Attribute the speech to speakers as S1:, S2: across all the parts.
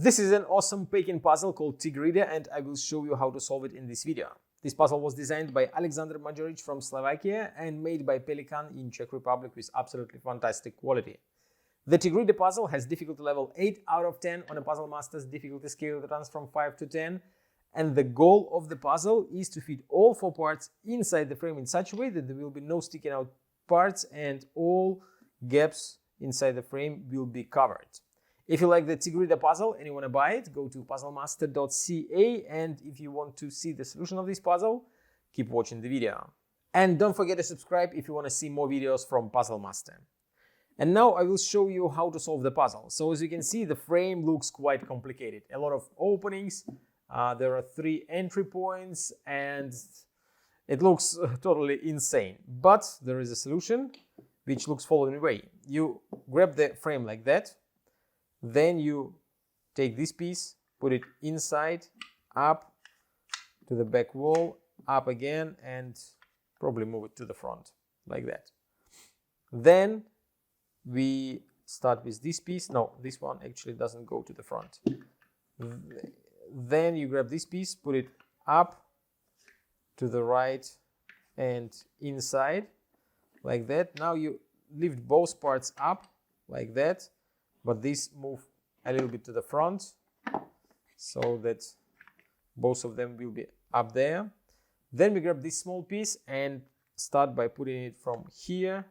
S1: This is an awesome packing puzzle called Tigrida, and I will show you how to solve it in this video. This puzzle was designed by Magyarics from Slovakia and made by Pelikan in Czech Republic with absolutely fantastic quality. The Tigrida puzzle has difficulty level 8 out of 10 on a Puzzle Master's difficulty scale that runs from 5 to 10. And the goal of the puzzle is to fit all 4 parts inside the frame in such a way that there will be no sticking out parts and all gaps inside the frame will be covered. If you like the Tigrida puzzle and you want to buy it, go to puzzlemaster.ca, and if you want to see the solution of this puzzle, keep watching the video. And don't forget to subscribe if you want to see more videos from Puzzle Master. And now I will show you how to solve the puzzle. So as you can see, the frame looks quite complicated. A lot of openings, there are 3 entry points, and it looks totally insane. But there is a solution which looks following way. You grab the frame like that. Then you take this piece, put it inside, up to the back wall, up again, and probably move it to the front, like that. Then we start with this piece. No, this one actually doesn't go to the front. Then you grab this piece, put it up to the right and inside, like that. Now you lift both parts up, like that. But this move a little bit to the front so that both of them will be up there. Then we grab this small piece and start by putting it from here,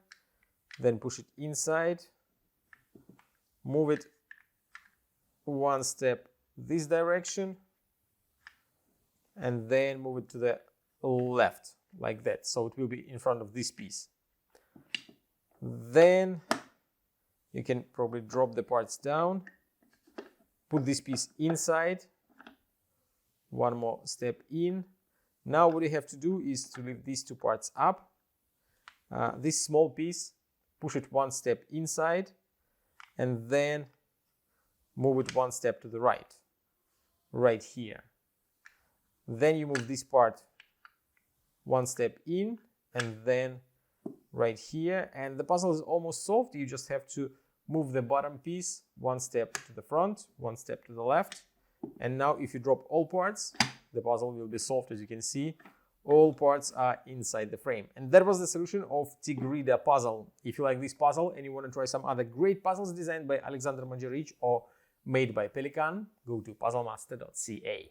S1: then push it inside, move it one step this direction, and then move it to the left like that. So it will be in front of this piece. Then you can probably drop the parts down, put this piece inside, one more step in. Now what you have to do is to lift these 2 parts up. This small piece, push it 1 step inside, and then move it 1 step to the right here. Then you move this part 1 step in, and then right here, and the puzzle is almost solved. You just have to move the bottom piece 1 step to the front, 1 step to the left, and now if you drop all parts, the puzzle will be solved. As you can see, all parts are inside the frame. And that was the solution of Tigrida puzzle. If you like this puzzle and you want to try some other great puzzles designed by Allan Magyarics or made by Pelikan, go to puzzlemaster.ca.